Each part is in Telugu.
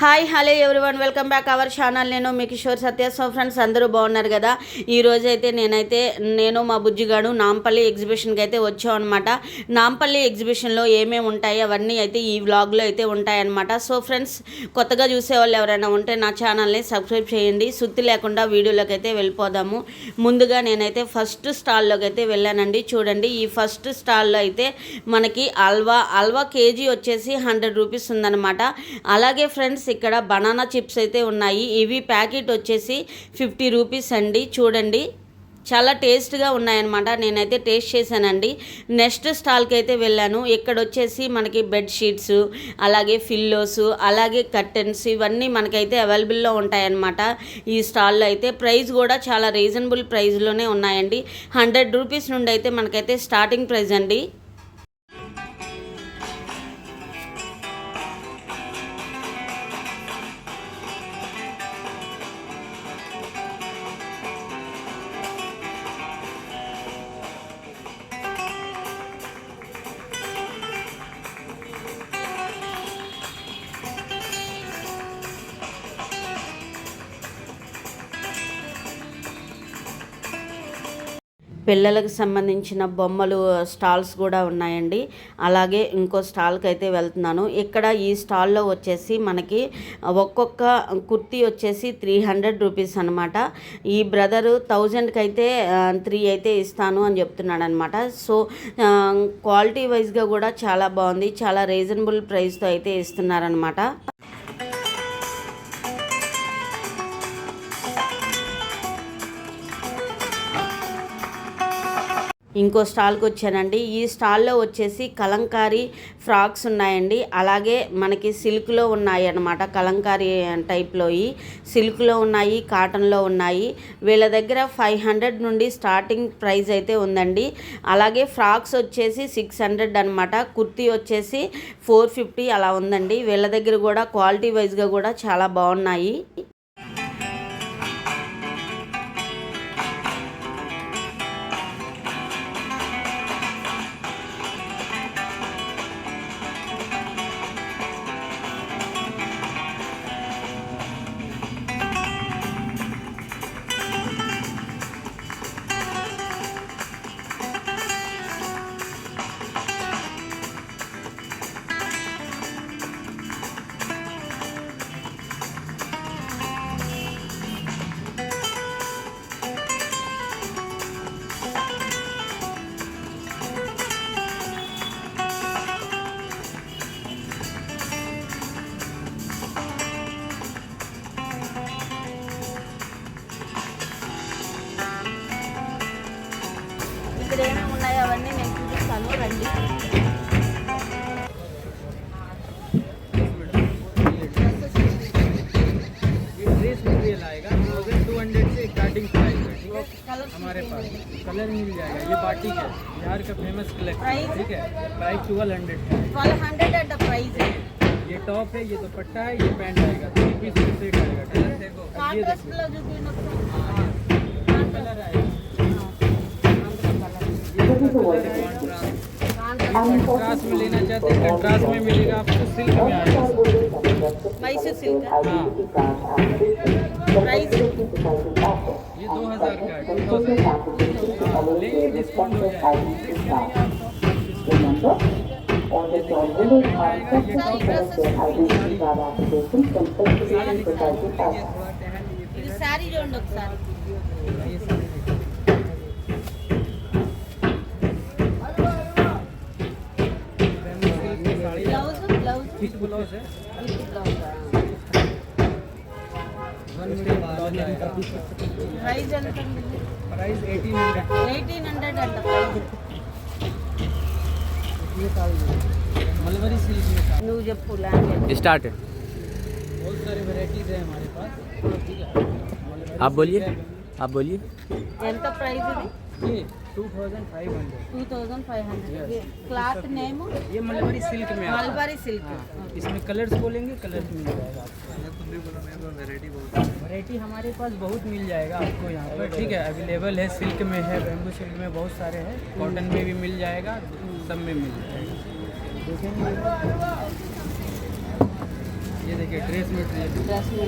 Hi hello everyone, welcome back our channel. నేను మీ కిషోర్ సత్య. సో ఫ్రెండ్స్, అందరూ బాగున్నారు కదా. ఈరోజు అయితే నేను మా బుజ్జిగాడు నాంపల్లి ఎగ్జిబిషన్కి అయితే వచ్చాం అనమాట. నాంపల్లి ఎగ్జిబిషన్లో ఏమేమి ఉంటాయి అవన్నీ అయితే ఈ వ్లాగ్లో అయితే ఉంటాయన్నమాట. సో ఫ్రెండ్స్, కొత్తగా చూసేవాళ్ళు ఎవరైనా ఉంటే నా ఛానల్ని సబ్స్క్రైబ్ చేయండి. సుత్తి లేకుండా వీడియోలోకి అయితే వెళ్ళిపోదాము. ముందుగా నేనైతే ఫస్ట్ స్టాల్లోకి అయితే వెళ్ళానండి. చూడండి, ఈ ఫస్ట్ స్టాల్లో అయితే మనకి హల్వా కేజీ వచ్చేసి 100 రూపీస్ ఉందన్నమాట. అలాగే ఫ్రెండ్స్, ఇక్కడ బనానా చిప్స్ అయితే ఉన్నాయి. ఇవి ప్యాకెట్ వచ్చేసి 50 రూపీస్ అండి. చూడండి, చాలా టేస్ట్గా ఉన్నాయన్నమాట. నేనైతే టేస్ట్ చేశానండి. నెక్స్ట్ స్టాల్కి అయితే వెళ్ళాను. ఇక్కడ వచ్చేసి మనకి బెడ్షీట్స్, అలాగే ఫిల్లోస్, అలాగే కర్టెన్స్ ఇవన్నీ మనకైతే అవైలబుల్లో ఉంటాయన్నమాట. ఈ స్టాల్లో అయితే ప్రైస్ కూడా చాలా రీజనబుల్ ప్రైస్లోనే ఉన్నాయండి. 100 రూపీస్ నుండి అయితే మనకైతే స్టార్టింగ్ ప్రైస్ అండి. పిల్లలకు సంబంధించిన బొమ్మలు స్టాల్స్ కూడా ఉన్నాయండి. అలాగే ఇంకో స్టాల్కి అయితే వెళ్తున్నాను. ఇక్కడ ఈ స్టాల్లో వచ్చేసి మనకి ఒక్కొక్క కుర్తీ వచ్చేసి 300 రూపీస్ అనమాట. ఈ బ్రదరు 1000కి అయితే 3 అయితే ఇస్తాను అని చెప్తున్నాడు అనమాట. సో క్వాలిటీ వైజ్గా కూడా చాలా బాగుంది. చాలా రీజనబుల్ ప్రైస్తో అయితే ఇస్తున్నారనమాట. ఇంకో స్టాల్కి వచ్చానండి. ఈ స్టాల్లో వచ్చేసి కలంకారీ ఫ్రాక్స్ ఉన్నాయండి. అలాగే మనకి సిల్క్లో ఉన్నాయి అన్నమాట. కలంకారీ టైప్లో సిల్క్లో ఉన్నాయి, కాటన్లో ఉన్నాయి. వీళ్ళ దగ్గర 500 నుండి స్టార్టింగ్ ప్రైస్ అయితే ఉందండి. అలాగే ఫ్రాక్స్ వచ్చేసి 600 అనమాట. కుర్తీ వచ్చేసి 450 అలా ఉందండి. వీళ్ళ దగ్గర కూడా క్వాలిటీ వైజ్గా కూడా చాలా బాగున్నాయి. ఇక్కడ ఏమేమి ఉన్నాయో అవన్నీ నేను చూపిస్తాను, రండి. हमारे पास कलर मिल जाएगा. ये बाटिक है, बिहार का फेमस कलर. ठीक है, प्राइस 1200 है. 1200 एट द प्राइस है. ये टॉप है, ये दुपट्टा है, ये पैंट आएगा. 3 पीस सेट आएगा. कलर देखो, ये देखो कलर आएगा. कंट्रास्ट में लेना चाहते हैं, कंट्रास्ट में मिलेगा आपको. सिल्क में आएगा, मैसूर सिल्क. हाँ. प्राइस ये 2000 का है. 2000 लेंगे, डिस्काउंट हो जाएगा. ఇది సారీ చూడండి ఒకసారి. ब्लाउज है. ప్రైస్ ఎంత? प्राइस 1800. 1800 అంట ప్రైస్. मलबरी सिल्क में నువ్వు చెప్పు లాంగ్వేజ్. स्टार्ट है. बहुत सारी वैरायटीज है हमारे पास. ठीक है, आप बोलिए. ఎంత ప్రైస్ ఇది? ये 2500. 2500. क्लॉथ नेम ये मलबरी सिल्क में आता है. मलबारी सिल्क. हाँ, इसमें कलर्स बोलेंगे, कलर्स मिल जाएगा आपको. वैरायटी हमारे पास बहुत मिल जाएगा आपको यहाँ पर. ठीक है, अवेलेबल है. सिल्क में है, बैम्बू सिल्क में बहुत सारे हैं. कॉटन में भी मिल जाएगा, सब में मिल जाएगा. देखेंगे ये देखिए ड्रेस मटेरियल, ड्रेस में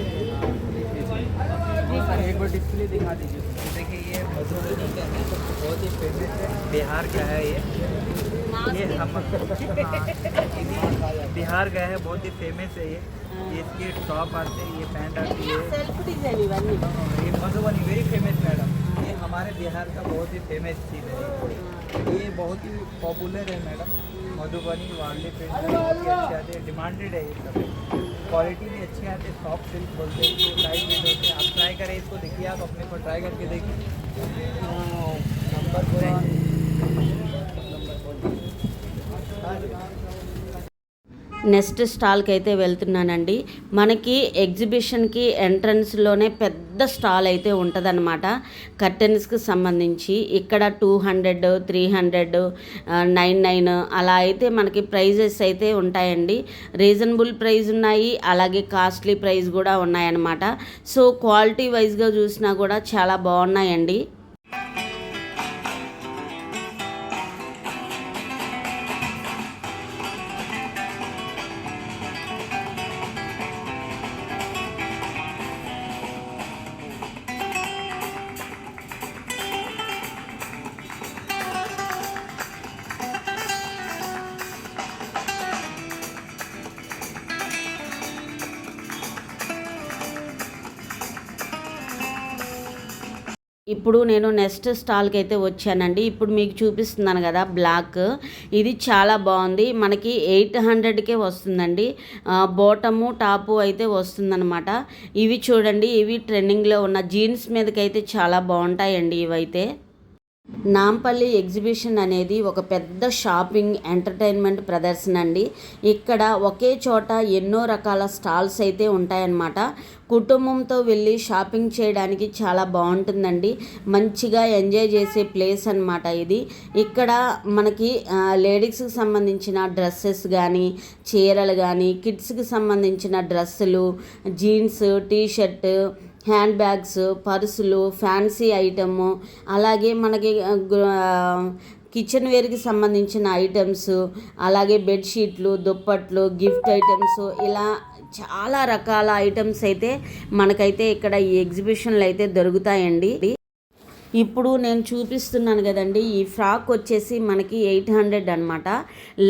एक बार डिस्प्ले दिखा दीजिए। देखिए ये मधुबनी का है, बहुत ही फेमस है, बिहार का है ये हम बिहार का है, बहुत ही फेमस है ये इसके टॉप आते हैं, ये पैंट आती है, సెల్ఫ్ డిజైన్ ఇవన్నీ ये मधुबनी वेरी फेमस मैडम, ये हमारे बिहार का बहुत ही फेमस चीज़ है, ये बहुत ही पॉपुलर है मैडम। मधुबनी वार्ले पेंट बहुत ही अच्छे आते हैं, डिमांडेड है ये सब, क्वालिटी भी अच्छी आती है, सॉफ्ट सिल्क बोलते हैं इसको, लाइट वेट होते हैं। आप ट्राई करें इसको, देखिए आप अपने को ट्राई करके देखिए। नंबर నెక్స్ట్ స్టాల్కి అయితే వెళ్తున్నానండి. మనకి ఎగ్జిబిషన్కి ఎంట్రన్స్లోనే పెద్ద స్టాల్ అయితే ఉంటుందన్నమాట కర్టెన్స్కి సంబంధించి. ఇక్కడ 200, 300, 99 అలా అయితే మనకి ప్రైజెస్ అయితే ఉంటాయండి. రీజనబుల్ ప్రైస్ ఉన్నాయి, అలాగే కాస్ట్లీ ప్రైస్ కూడా ఉన్నాయన్నమాట. సో క్వాలిటీ వైజ్గా చూసినా కూడా చాలా బాగున్నాయండి. ఇప్పుడు నేను నెక్స్ట్ స్టాల్కి అయితే వచ్చానండి. ఇప్పుడు మీకు చూపిస్తున్నాను కదా బ్లాక్, ఇది చాలా బాగుంది. మనకి 800కే వస్తుందండి. బాటము టాపు అయితే వస్తుందన్నమాట. ఇవి చూడండి, ఇవి ట్రెండింగ్లో ఉన్న జీన్స్ మీదకైతే చాలా బాగుంటాయండి ఇవైతే. నాంపల్లి ఎగ్జిబిషన్ అనేది ఒక పెద్ద షాపింగ్ ఎంటర్టైన్మెంట్ ప్రదర్శన అండి. ఇక్కడ ఒకే చోట ఎన్నో రకాల స్టాల్స్ అయితే ఉంటాయన్నమాట. కుటుంబంతో వెళ్ళి షాపింగ్ చేయడానికి చాలా బాగుంటుందండి. మంచిగా ఎంజాయ్ చేసే ప్లేస్ అన్నమాట ఇది. ఇక్కడ మనకి లేడీస్కి సంబంధించిన డ్రెస్సెస్ కానీ, చీరలు కానీ, కిడ్స్కి సంబంధించిన డ్రెస్సులు, జీన్స్, టీషర్ట్, హ్యాండ్ బ్యాగ్స్, పర్సులు, ఫ్యాన్సీ ఐటము, అలాగే మనకి కిచెన్ వేర్కి సంబంధించిన ఐటమ్స్, అలాగే బెడ్షీట్లు, దుప్పట్లు, గిఫ్ట్ ఐటమ్స్, ఇలా చాలా రకాల ఐటమ్స్ అయితే మనకైతే ఇక్కడ ఈ ఎగ్జిబిషన్లో అయితే దొరుకుతాయండి. ఇప్పుడు నేను చూపిస్తున్నాను కదండి, ఈ ఫ్రాక్ వచ్చేసి మనకి 800 అనమాట.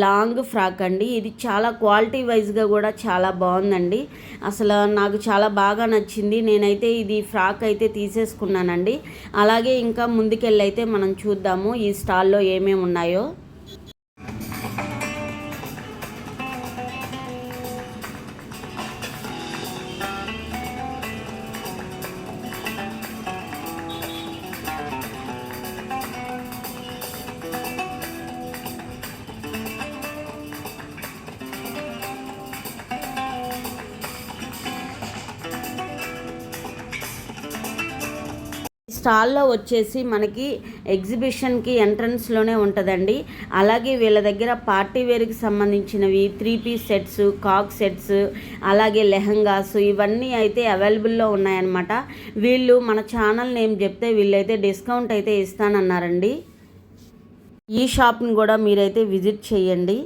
లాంగ్ ఫ్రాక్ అండి. ఇది చాలా క్వాలిటీ వైజ్గా కూడా చాలా బాగుందండి. అసలు నాకు చాలా బాగా నచ్చింది. నేనైతే ఇది ఫ్రాక్ అయితే తీసేసుకున్నానండి. అలాగే ఇంకా ముందుకెళ్ళి అయితే మనం చూద్దాము ఈ స్టాల్లో ఏమేమి ఉన్నాయో. స్టాల్లో వచ్చేసి మనకి ఎగ్జిబిషన్కి ఎంట్రన్స్లోనే ఉంటుందండి. అలాగే వీళ్ళ దగ్గర పార్టీ వేర్కి సంబంధించినవి 3 పీస్ సెట్స్, కాక్ సెట్స్, అలాగే లెహంగాస్, ఇవన్నీ అయితే అవైలబుల్లో ఉన్నాయన్నమాట. వీళ్ళు మన ఛానల్ నేమ్ చెప్తే వీళ్ళైతే డిస్కౌంట్ అయితే ఇస్తానన్నారండి. ఈ షాప్ని కూడా మీరైతే విజిట్ చేయండి.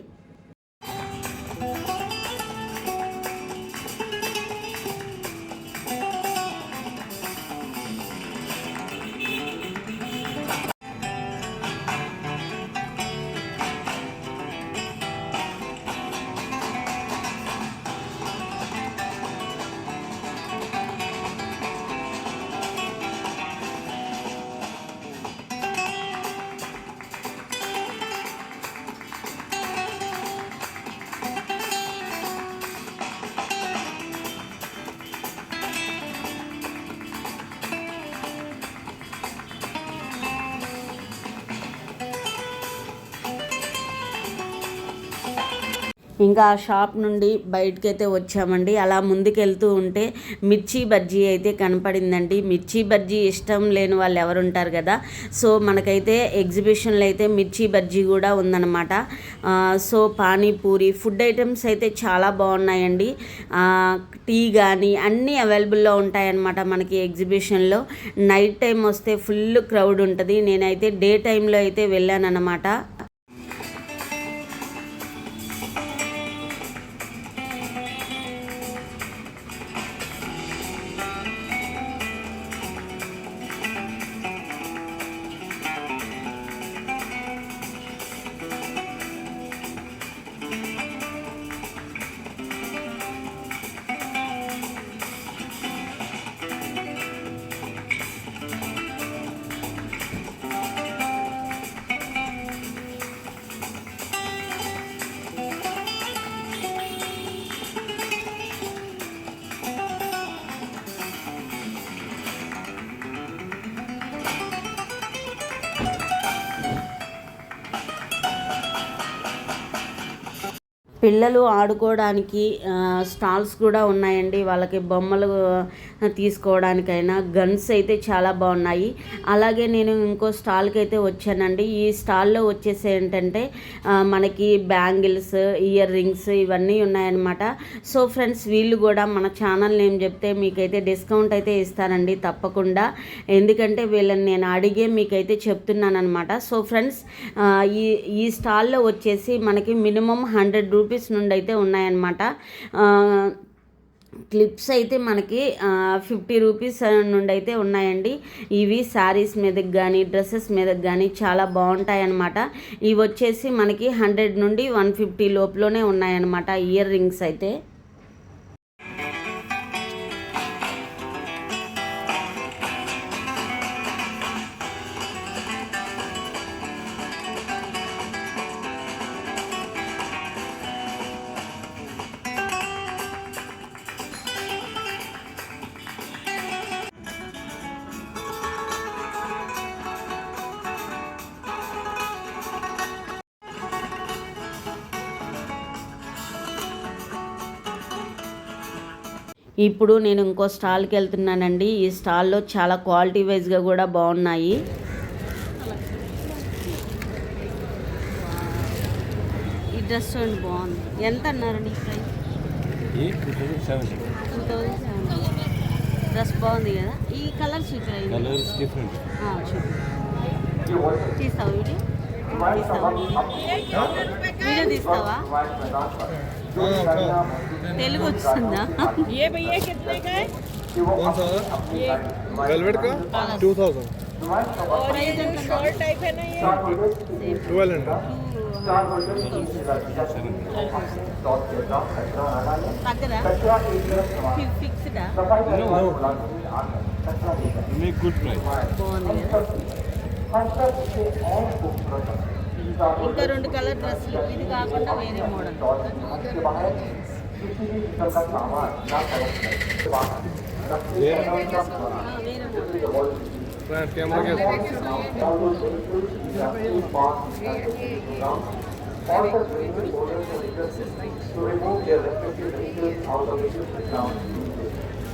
ఇంకా ఆ షాప్ నుండి బయటకైతే వచ్చామండి. అలా ముందుకెళ్తూ ఉంటే మిర్చి బజ్జీ అయితే కనపడిందండి. మిర్చి బజ్జీ ఇష్టం లేని వాళ్ళు ఎవరు ఉంటారు కదా. సో మనకైతే ఎగ్జిబిషన్లో అయితే మిర్చి బజ్జీ కూడా ఉందన్నమాట. సో పానీపూరి, ఫుడ్ ఐటమ్స్ అయితే చాలా బాగున్నాయండి. టీ కానీ అన్నీ అవైలబుల్లో ఉంటాయన్నమాట మనకి ఎగ్జిబిషన్లో. నైట్ టైం వస్తే ఫుల్ క్రౌడ్ ఉంటుంది. నేనైతే డే టైంలో అయితే వెళ్ళానన్నమాట. పిల్లలు ఆడుకోవడానికి స్టాల్స్ కూడా ఉన్నాయండి. వాళ్ళకి బొమ్మలు తీసుకోవడానికైనా గన్స్ అయితే చాలా బాగున్నాయి. అలాగే నేను ఇంకో స్టాల్కి అయితే వచ్చానండి. ఈ స్టాల్లో వచ్చేసి ఏంటంటే మనకి బ్యాంగిల్స్, ఇయర్ రింగ్స్ ఇవన్నీ ఉన్నాయన్నమాట. సో ఫ్రెండ్స్, వీళ్ళు కూడా మన ఛానల్ నేమ్ చెప్తే మీకైతే డిస్కౌంట్ అయితే ఇస్తానండి తప్పకుండా. ఎందుకంటే వీళ్ళని నేను అడిగే మీకైతే చెప్తున్నాను అనమాట. సో ఫ్రెండ్స్, ఈ స్టాల్లో వచ్చేసి మనకి మినిమం 100 రూపీస్ నుండి అయితే ఉన్నాయన్నమాట. క్లిప్స్ అయితే మనకి 50 రూపీస్ నుండి అయితే ఉన్నాయండి. ఇవి శారీస్ మీదకి కానీ డ్రెస్సెస్ మీదకి కానీ చాలా బాగుంటాయి అన్నమాట. ఇవి వచ్చేసి మనకి 100 నుండి 150 లోపులోనే ఉన్నాయన్నమాట ఇయర్ రింగ్స్ అయితే. ఇప్పుడు నేను ఇంకో స్టాల్కి వెళ్తున్నానండి. ఈ స్టాల్లో చాలా క్వాలిటీ వైజ్గా కూడా బాగున్నాయి. ఈ డ్రెస్ చూడండి, బాగుంది. ఎంత అన్నారండి ఈ ప్రైస్? 2070. డ్రెస్ బాగుంది కదా. ఈ కలర్ చూపించండి. తీస్తావా వీడియో? వీడియో తీస్తావా? తెలుగు వస్తుందా? ये भैया कितने का है? कौन सा वेलवेट का 2000 और ये जो शॉर्ट टाइप है ना, ये 1200 తగ్గదా? ఫిక్స్డా? make good price. బాగుంది కదా. ఇంకా 2 కలర్ డ్రెస్సులు, ఇది కాకుండా వేరే మోడల్. వేరే మోడల్. फ्रंट कैमरा के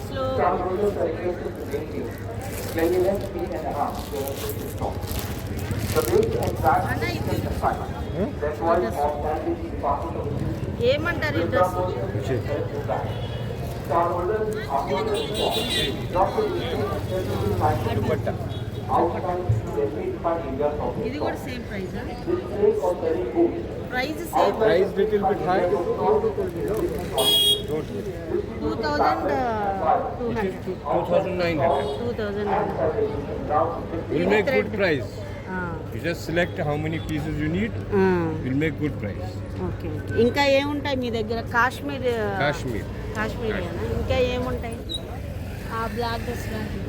స్లో ఏమంటారు ఈ డ్రెస్? ఇది కూడా same price? Price same. price little bit high. 2200. 2900. We'll make good price. You just select how many pieces you need. We'll make good price. Okay. ఇంకా ఏముంటాయి మీ దగ్గర? కాశ్మీర్. కాశ్మీరియనా? ఇంకా ఏముంటాయి? ఆ బ్లాక్ డ్రెస్ లాంటివి.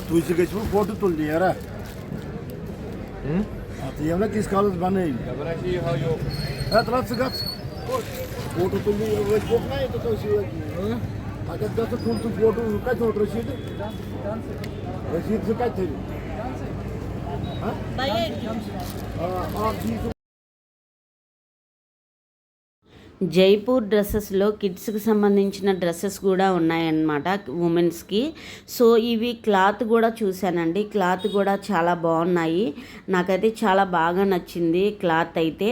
Tu isso que tipo foto tu liera. Atiyamla kis kalos banay. Atrat sagat. Foto tu liera ve kokna है तो सी की. अगर तो तुम तो फोटो का छोड़ रशीद. रशीद से का थे. हां? भैया आप जी జైపూర్ డ్రెస్సెస్లో కిడ్స్కి సంబంధించిన డ్రెస్సెస్ కూడా ఉన్నాయన్నమాట, ఉమెన్స్కి. సో ఇవి క్లాత్ కూడా చూశానండి. క్లాత్ కూడా చాలా బాగున్నాయి. నాకైతే చాలా బాగా నచ్చింది క్లాత్ అయితే.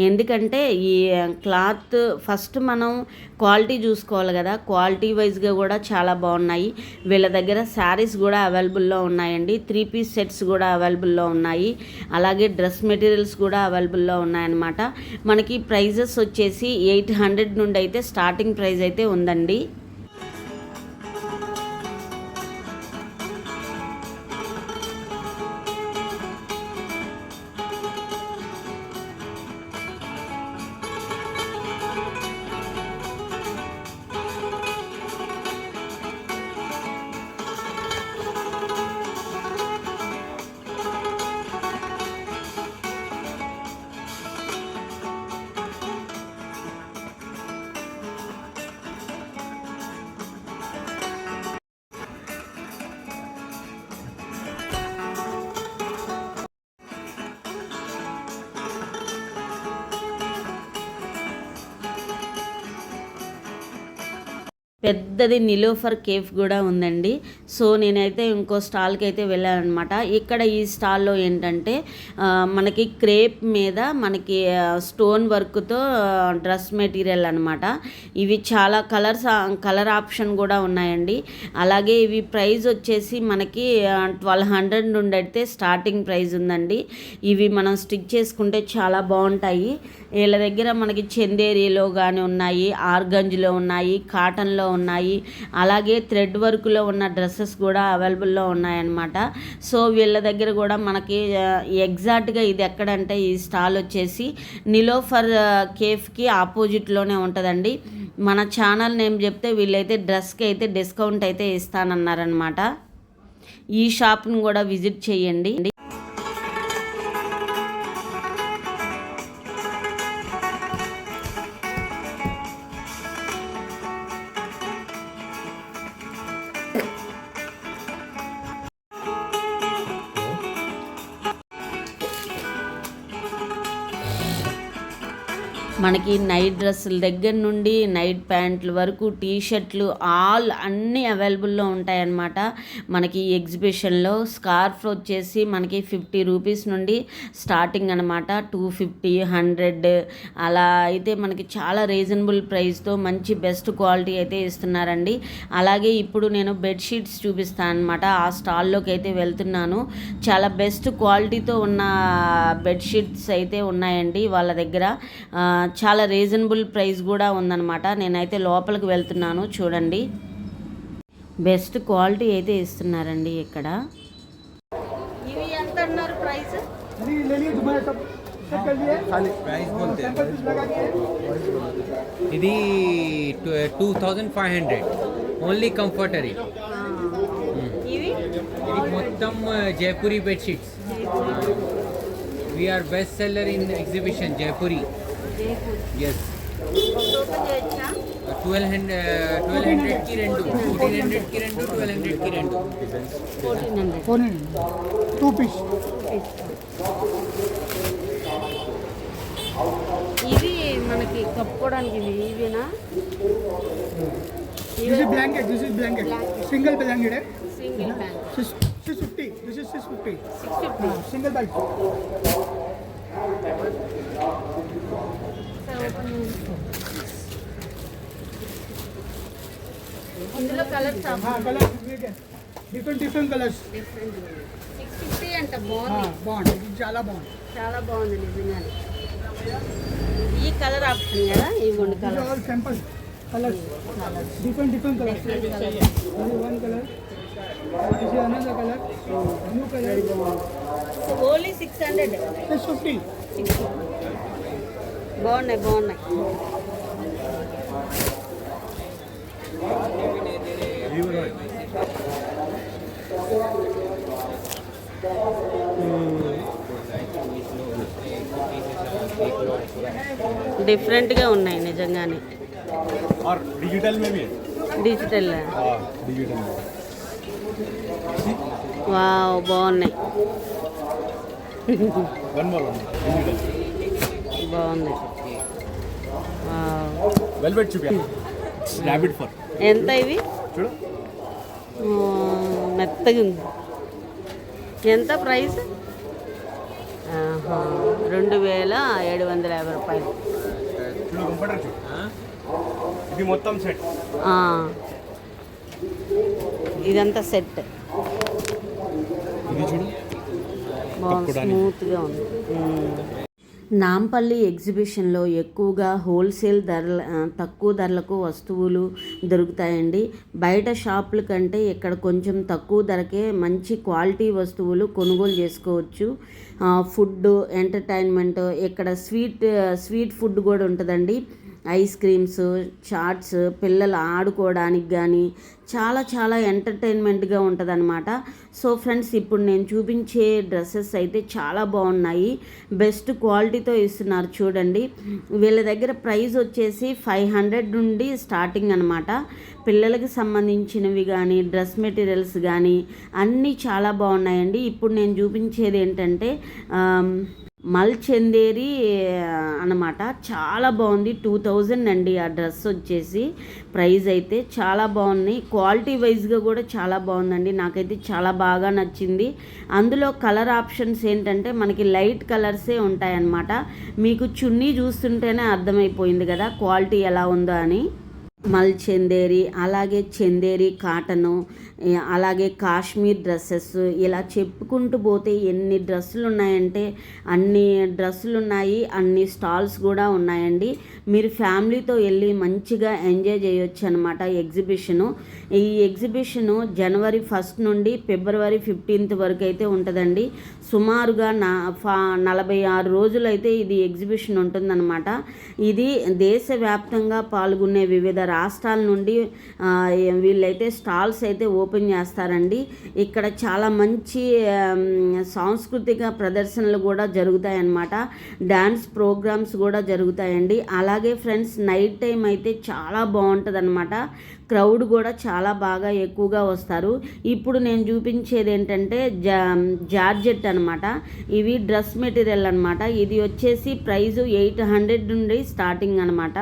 ఎందుకంటే ఈ క్లాత్ ఫస్ట్ మనం క్వాలిటీ చూసుకోవాలి కదా. క్వాలిటీ వైజ్గా కూడా చాలా బాగున్నాయి. వీళ్ళ దగ్గర శారీస్ కూడా అవైలబుల్లో ఉన్నాయండి. 3 పీస్ సెట్స్ కూడా అవైలబుల్లో ఉన్నాయి. అలాగే డ్రెస్ మెటీరియల్స్ కూడా అవైలబుల్లో ఉన్నాయన్నమాట. మనకి ప్రైజెస్ వచ్చేసి 800 నుండి అయితే స్టార్టింగ్ ప్రైస్ అయితే ఉందండి. పెద్దది నిలోఫర్ కేఫ్ కూడా ఉందండి. సో నేనైతే ఇంకో స్టాల్కి అయితే వెళ్ళానమాట. ఇక్కడ ఈ స్టాల్లో ఏంటంటే మనకి క్రేప్ మీద మనకి స్టోన్ వర్క్తో డ్రెస్ మెటీరియల్ అనమాట. ఇవి చాలా కలర్ ఆప్షన్ కూడా ఉన్నాయండి. అలాగే ఇవి ప్రైస్ వచ్చేసి మనకి 1200 నుండి అయితే స్టార్టింగ్ ప్రైస్ ఉందండి. ఇవి మనం స్టిచ్ చేసుకుంటే చాలా బాగుంటాయి. వీళ్ళ దగ్గర మనకి చందేరిలో కానీ ఉన్నాయి, ఆర్గంజ్లో ఉన్నాయి, కాటన్లో ఉన్నాయి, అలాగే థ్రెడ్ వర్క్లో ఉన్న డ్రెస్సెస్ కూడా అవైలబుల్లో ఉన్నాయన్నమాట. సో వీళ్ళ దగ్గర కూడా మనకి ఎగ్జాక్ట్గా ఇది ఎక్కడంటే ఈ స్టాల్ వచ్చేసి నిలోఫర్ కేఫ్కి ఆపోజిట్లోనే ఉంటుందండి. మన ఛానల్ నేమ్ చెప్తే వీళ్ళైతే డ్రెస్కి అయితే డిస్కౌంట్ అయితే ఇస్తానన్నారనమాట. ఈ షాప్ను కూడా విజిట్ చేయండి. మనకి నైట్ డ్రెస్సుల దగ్గర నుండి నైట్ ప్యాంట్ల వరకు టీషర్ట్లు అన్నీ అవైలబుల్లో ఉంటాయన్నమాట. మనకి ఈ ఎగ్జిబిషన్లో స్కార్ఫ్ వచ్చేసి మనకి 50 రూపీస్ నుండి స్టార్టింగ్ అనమాట. 250, 100 అలా అయితే మనకి చాలా రీజనబుల్ ప్రైస్తో మంచి బెస్ట్ క్వాలిటీ అయితే ఇస్తున్నారండి. అలాగే ఇప్పుడు నేను బెడ్షీట్స్ చూపిస్తాను అనమాట. ఆ స్టాల్లోకి అయితే వెళ్తున్నాను. చాలా బెస్ట్ క్వాలిటీతో ఉన్న బెడ్షీట్స్ అయితే ఉన్నాయండి వాళ్ళ దగ్గర. చాలా రీజనబుల్ ప్రైస్ కూడా ఉందన్నమాట. నేనైతే లోపలికి వెళ్తున్నాను, చూడండి. బెస్ట్ క్వాలిటీ అయితే ఇస్తున్నారండి ఇక్కడ. ఇవి ఎంత అన్నారు ప్రైస్? ఇది 2500 ఓన్లీ కంఫర్టరీ. ఇవి మొత్తం Jaipuri bedsheets. We are best seller in exhibition Jaipuri. Yes. 1200 की रेंडू, 1400 की रेंडू, 1200 की रेंडू. 1400 2 पीस. ఇవి మనకి కప్పుకోవడానికి ఇవేనా? This is blanket. Single blanket है. Single bank 650. This is 650. 650. Single bag. ఇందులో కలర్స్ हाँ कलर different colors. 650 అంట. బాగుంది, చాలా బాగుంది. చాలా బాగుంది నిజంగానే. ఈ కలర్ ఆప్షన్ కదా, ఇవ్వండి colour. All simple colours, different colors. This is one color. This is another color. Blue color. Only 600. 650. బాగున్నాయి. డిఫరెంట్గా ఉన్నాయి నిజంగానే. और डिजिटल में भी है. డిజిటల్ हाँ डिजिटल में. వావ్, బాగున్నాయి. One more digital. బాగుంది. వావ్, वेलवेट చూపియా. Rabbit fur. ఎంత ఇవి? చూడు. మెత్తగా ఉంది. ఎంత ప్రైస్? 2750 రూపాయలు. చూడు కంప్యూటర్ చూడు. ఇది మొత్తం సెట్. ఇదంతా సెట్. ఇది చూడు. బాగుంది, స్మూత్గా ఉంది. నాంపల్లి ఎగ్జిబిషన్లో ఎక్కువగా హోల్సేల్ తక్కువ ధరలకు వస్తువులు దొరుకుతాయండి. బయట షాపుల కంటే ఇక్కడ కొంచెం తక్కువ ధరకే మంచి క్వాలిటీ వస్తువులు కొనుగోలు చేసుకోవచ్చు. ఫుడ్, ఎంటర్టైన్మెంట్, ఇక్కడ స్వీట్ ఫుడ్ కూడా ఉంటుందండి. ఐస్ క్రీమ్స్, చాట్స్, పిల్లలు ఆడుకోవడానికి కానీ చాలా ఎంటర్టైన్మెంట్గా ఉంటుందన్నమాట. సో ఫ్రెండ్స్, ఇప్పుడు నేను చూపించే డ్రెస్సెస్ అయితే చాలా బాగున్నాయి. బెస్ట్ క్వాలిటీతో ఇస్తున్నారు చూడండి. వీళ్ళ దగ్గర ప్రైస్ వచ్చేసి 500 నుండి స్టార్టింగ్ అనమాట. పిల్లలకి సంబంధించినవి కానీ డ్రెస్ మెటీరియల్స్ కానీ అన్నీ చాలా బాగున్నాయండి. ఇప్పుడు నేను చూపించేది ఏంటంటే మల్ చందేరి అనమాట. చాలా బాగుంది. 2000 అండి ఆ డ్రెస్ వచ్చేసి. ప్రైస్ అయితే చాలా బాగున్నాయి. క్వాలిటీ వైజ్గా కూడా చాలా బాగుందండి. నాకైతే చాలా బాగా నచ్చింది. అందులో కలర్ ఆప్షన్స్ ఏంటంటే మనకి లైట్ కలర్సే ఉంటాయన్నమాట. మీకు చున్నీ చూస్తుంటేనే అర్థమైపోయింది కదా క్వాలిటీ ఎలా ఉందో అని. మల్ చందేరి, అలాగే చందేరి కాటను, అలాగే కాశ్మీర్ డ్రెస్సెస్, ఇలా చెప్పుకుంటూ పోతే ఎన్ని డ్రెస్సులు ఉన్నాయంటే అన్ని డ్రెస్సులు ఉన్నాయి. అన్ని స్టాల్స్ కూడా ఉన్నాయండి. మీరు ఫ్యామిలీతో వెళ్ళి మంచిగా ఎంజాయ్ చేయొచ్చు అనమాట ఎగ్జిబిషను. ఈ ఎగ్జిబిషను జనవరి 1 నుండి ఫిబ్రవరి 15 వరకు అయితే ఉంటుందండి. సుమారుగా 46 రోజులు అయితే ఇది ఎగ్జిబిషన్ ఉంటుందన్నమాట. ఇది దేశవ్యాప్తంగా పాల్గొనే వివిధ రాష్ట్రాల నుండి వీళ్ళైతే స్టాల్స్ అయితే ఓపెన్ చేస్తారండి. ఇక్కడ చాలా మంచి సాంస్కృతిక ప్రదర్శనలు కూడా జరుగుతాయన్నమాట. డ్యాన్స్ ప్రోగ్రామ్స్ కూడా జరుగుతాయండి. అలాగే ఫ్రెండ్స్ నైట్ టైం అయితే చాలా బాగుంటుంది అనమాట. క్రౌడ్ కూడా చాలా బాగా ఎక్కువగా వస్తారు. ఇప్పుడు నేను చూపించేది ఏంటంటే జార్జెట్ అనమాట. ఇవి డ్రెస్ మెటీరియల్ అనమాట. ఇది వచ్చేసి ప్రైజు 800 నుండి స్టార్టింగ్ అనమాట.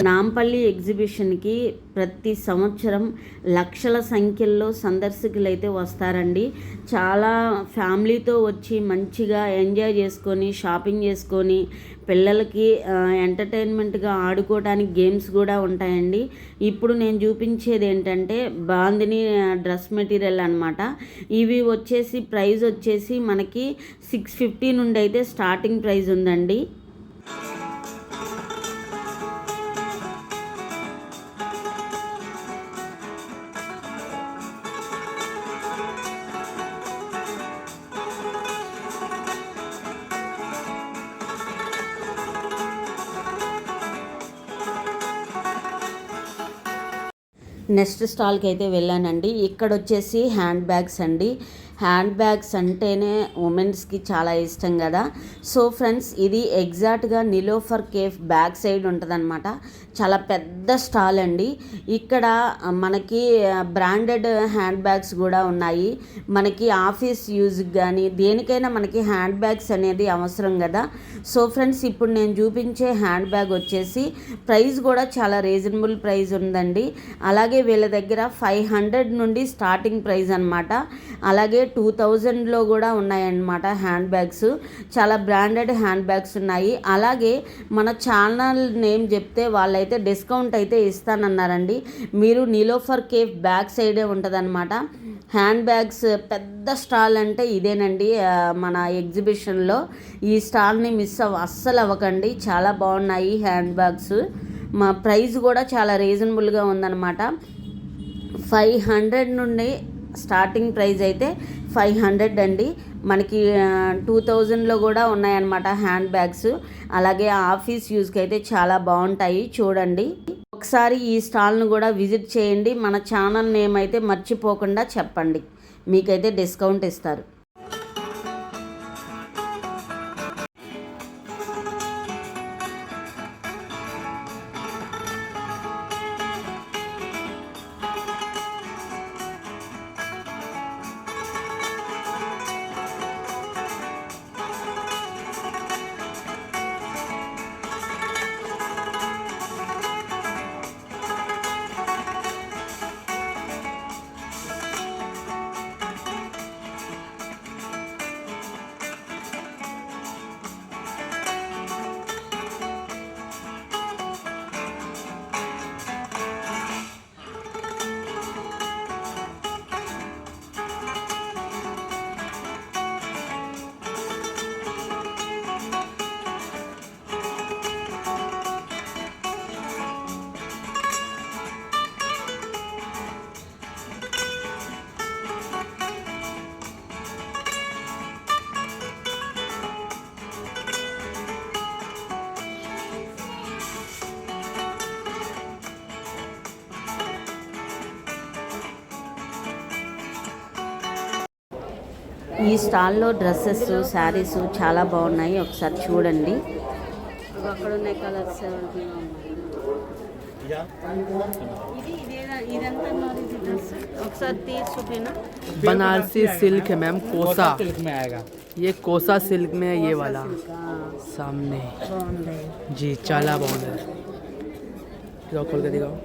నాంపల్లి ఎగ్జిబిషన్కి ప్రతి సంవత్సరం లక్షల సంఖ్యల్లో సందర్శకులు అయితే వస్తారండి. చాలా ఫ్యామిలీతో వచ్చి మంచిగా ఎంజాయ్ చేసుకొని షాపింగ్ చేసుకొని పిల్లలకి ఎంటర్టైన్మెంట్గా ఆడుకోవడానికి గేమ్స్ కూడా ఉంటాయండి. ఇప్పుడు నేను చూపించేది ఏంటంటే బాందిని డ్రెస్ మెటీరియల్ అనమాట. ఇవి వచ్చేసి ప్రైస్ వచ్చేసి మనకి 650 నుండి అయితే స్టార్టింగ్ ప్రైస్ ఉందండి. నెక్స్ట్ స్టాల్కి అయితే వెళ్ళానండి. ఇక్కడ వచ్చేసి హ్యాండ్ బ్యాగ్స్ అండి. హ్యాండ్ బ్యాగ్స్ అంటేనే ఉమెన్స్కి చాలా ఇష్టం కదా. సో ఫ్రెండ్స్ ఇది ఎగ్జాక్ట్గా నిలోఫర్ కేఫ్ బ్యాక్ సైడ్ ఉంటుందన్నమాట. చాలా పెద్ద స్టాల్ అండి. ఇక్కడ మనకి బ్రాండెడ్ హ్యాండ్ బ్యాగ్స్ కూడా ఉన్నాయి. మనకి ఆఫీస్ యూజ్కి కానీ దేనికైనా మనకి హ్యాండ్ బ్యాగ్స్ అనేది అవసరం కదా. సో ఫ్రెండ్స్ ఇప్పుడు నేను చూపించే హ్యాండ్ బ్యాగ్ వచ్చేసి ప్రైస్ కూడా చాలా రీజనబుల్ ప్రైస్ ఉందండి. అలాగే వీళ్ళ దగ్గర 500 నుండి స్టార్టింగ్ ప్రైస్ అనమాట. అలాగే 2000లో కూడా ఉన్నాయన్నమాట హ్యాండ్ బ్యాగ్స్. చాలా బ్రాండెడ్ హ్యాండ్ బ్యాగ్స్ ఉన్నాయి. అలాగే మన ఛానల్ నేమ్ చెప్తే వాళ్ళైతే డిస్కౌంట్ అయితే ఇస్తానన్నారండి. మీరు నిలోఫర్ కేఫ్ బ్యాక్ సైడే ఉంటుందన్నమాట. హ్యాండ్ బ్యాగ్స్ పెద్ద స్టాల్ అంటే ఇదేనండి మన ఎగ్జిబిషన్లో. ఈ స్టాల్ని అస్సలు అవ్వకండి. చాలా బాగున్నాయి హ్యాండ్ బ్యాగ్స్. మా ప్రైస్ కూడా చాలా రీజనబుల్గా ఉందన్నమాట. 500 నుండి స్టార్టింగ్ ప్రైస్ అయితే 500 అండి. మనకి 2000లో కూడా ఉన్నాయన్నమాట హ్యాండ్ బ్యాగ్స్. అలాగే ఆఫీస్ యూజ్కి అయితే చాలా బాగుంటాయి. చూడండి ఒకసారి ఈ స్టాల్ను కూడా విజిట్ చేయండి. మన ఛానల్ నేమ్ అయితే మర్చిపోకుండా చెప్పండి, మీకైతే డిస్కౌంట్ ఇస్తారు. ఈ స్టాల్లో డ్రెస్సెస్ శారీస్ చాలా బాగున్నాయి, ఒకసారి చూడండి. అక్కడ ఉన్నాయి కలర్స్. ఒకసారి తీసి చూపినా. बनारसी सिल्क है मैम, कोसा सिल्क में आएगा, ये कोसा सिल्क में है, ये वाला सामने जी चाला बॉन्ड है. खोल के दिखाओ.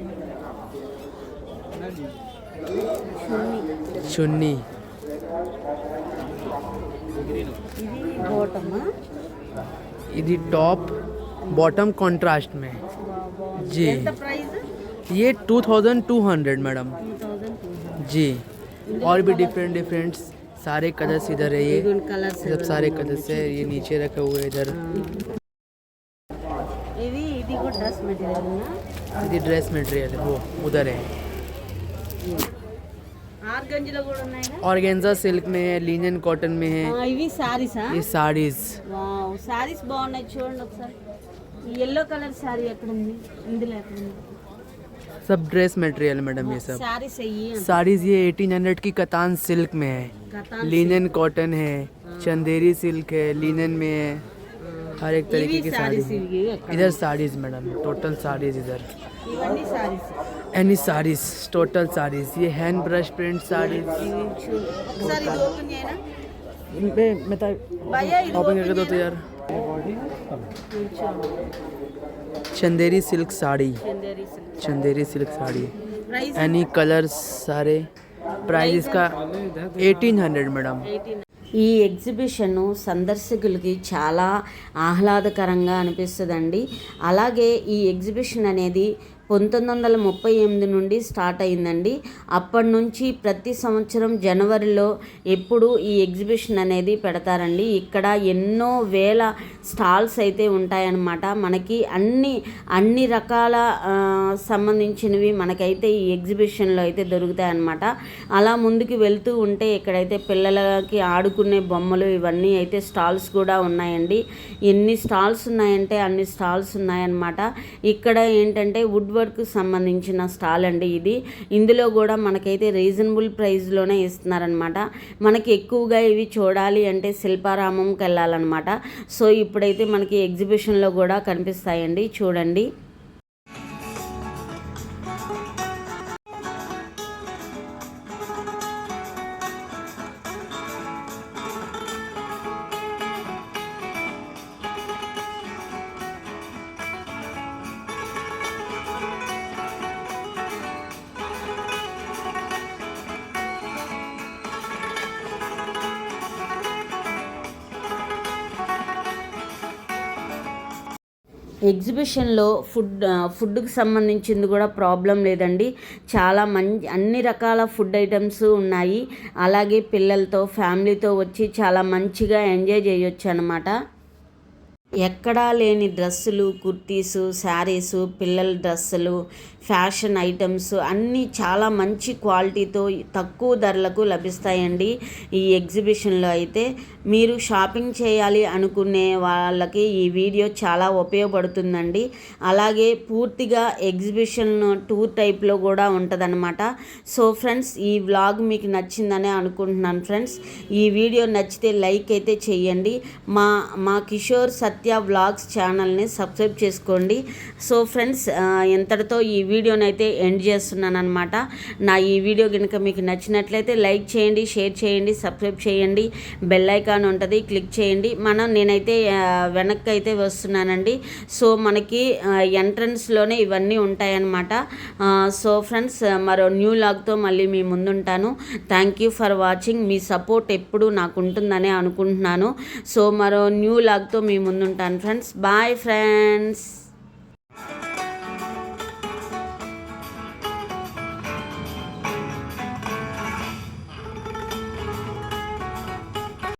चुन्नी ఇది टॉप बॉटम कॉन्ट्रास्ट में जी. ये 2200 मैडम जी. और भी डिफरेंट सारे कलर्स इधर है, ये सब सारे कलर्स है, ये नीचे रखे हुए इधर. ఇది కూడా డ్రెస్ మెటీరియల్ ये ड्रेस मटेरियल है, वो उधर है. ఆర్గంజిలో కూడా ఉన్నాయి. ऑर्गेन्जा सिल्क में है, लिनन कॉटन में है. ఇవి సారీసా? ये साड़ीज. వావ్, సారీస్ బాగున్నాయి చూడండి ఒకసారి. ఈ ఎల్లో కలర్ సారీ ఎక్కడ ఉంది? ఇందులో ఎక్కడ ఉంది? सब ड्रेस मटेरियल मैडम, ये सब సారీస్ అయ్యి साड़ीज. ये 1800 की कतान सिल्क में है, लिनन कॉटन है, चंदेरी सिल्क है, लिनन में है, हर एक तरीके की साड़ीज. इधर साड़ीज मैडम, टोटल साड़ीज इधर. ఇవన్నీ సారీస్. Any saris, total saris. ये हैंड ब्रश प्रिंट साड़ीज. ఒకసారి ఇది ఓపెన్ చేయనా मैं భయ్యా? ఇది ओपन करके दो तो यार. Chanderi silk sari, Chanderi silk sari, price any colours सारे. प्राइस इसका 1800 मैडम. ఈ ఎగ్జిబిషన్ సందర్శకులకి చాలా ఆహ్లాదకరంగా అనిపిస్తుందండి. అలాగే ఈ ఎగ్జిబిషన్ అనేది 1938 నుండి స్టార్ట్ అయిందండి. అప్పటి నుంచి ప్రతి సంవత్సరం జనవరిలో ఎప్పుడు ఈ ఎగ్జిబిషన్ అనేది పెడతారండి. ఇక్కడ ఎన్నో వేల స్టాల్స్ అయితే ఉంటాయన్నమాట. మనకి అన్ని రకాల సంబంధించినవి మనకైతే ఈ ఎగ్జిబిషన్లో అయితే దొరుకుతాయన్నమాట. అలా ముందుకు వెళ్తూ ఉంటే ఇక్కడైతే పిల్లలకి ఆడుకునే బొమ్మలు ఇవన్నీ అయితే స్టాల్స్ కూడా ఉన్నాయండి. ఎన్ని స్టాల్స్ ఉన్నాయంటే అన్ని స్టాల్స్ ఉన్నాయన్నమాట. ఇక్కడ ఏంటంటే వుడ్ వర్క్ సంబంధించిన స్టాల్ అండి ఇది. ఇందులో కూడా మనకైతే రీజనబుల్ ప్రైస్లోనే ఇస్తున్నారనమాట. మనకి ఎక్కువగా ఇవి చూడాలి అంటే శిల్పారామంకి వెళ్ళాలన్నమాట. సో ఇప్పుడైతే మనకి ఎగ్జిబిషన్లో కూడా కనిపిస్తాయండి, చూడండి. ఎగ్జిబిషన్లో ఫుడ్కి సంబంధించింది కూడా ప్రాబ్లం లేదండి. చాలా అన్ని రకాల ఫుడ్ ఐటమ్స్ ఉన్నాయి. అలాగే పిల్లలతో ఫ్యామిలీతో వచ్చి చాలా మంచిగా ఎంజాయ్ చేయొచ్చు అన్నమాట. ఎక్కడా లేని డ్రెస్సులు, కుర్తీసు, శారీసు, పిల్లల డ్రెస్సులు, ఫ్యాషన్ ఐటమ్స్ అన్నీ చాలా మంచి క్వాలిటీతో తక్కువ ధరలకు లభిస్తాయండి ఈ ఎగ్జిబిషన్లో. అయితే మీరు షాపింగ్ చేయాలి అనుకునే వాళ్ళకి ఈ వీడియో చాలా ఉపయోగపడుతుందండి. అలాగే పూర్తిగా ఎగ్జిబిషన్ టూర్ టైప్లో కూడా ఉంటుందన్నమాట. సో ఫ్రెండ్స్, ఈ వ్లాగ్ మీకు నచ్చిందనే అనుకుంటున్నాను ఫ్రెండ్స్. ఈ వీడియో నచ్చితే లైక్ అయితే చేయండి. మా కిషోర్ సత్య వ్లాగ్స్ ఛానల్ని సబ్స్క్రైబ్ చేసుకోండి. సో ఫ్రెండ్స్, ఎంతటితో ఈ వీడియోని అయితే ఎండ్ చేస్తున్నాను అనమాట. నా ఈ వీడియో కనుక మీకు నచ్చినట్లయితే లైక్ చేయండి, షేర్ చేయండి, సబ్స్క్రైబ్ చేయండి, బెల్ ఐకాన్ ఉంటుంది, క్లిక్ చేయండి. నేనైతే వెనక్కి అయితే వస్తున్నానండి. సో మనకి ఎంట్రన్స్లోనే ఇవన్నీ ఉంటాయన్నమాట. సో ఫ్రెండ్స్, మరో న్యూ వ్లాగ్తో మళ్ళీ మీ ముందుంటాను. Thank you for watching. మీ సపోర్ట్ ఎప్పుడు నాకు ఉంటుందనే అనుకుంటున్నాను. సో మరో న్యూ వ్లాగ్తో మీ ముందుంటాను ఫ్రెండ్స్. Bye friends.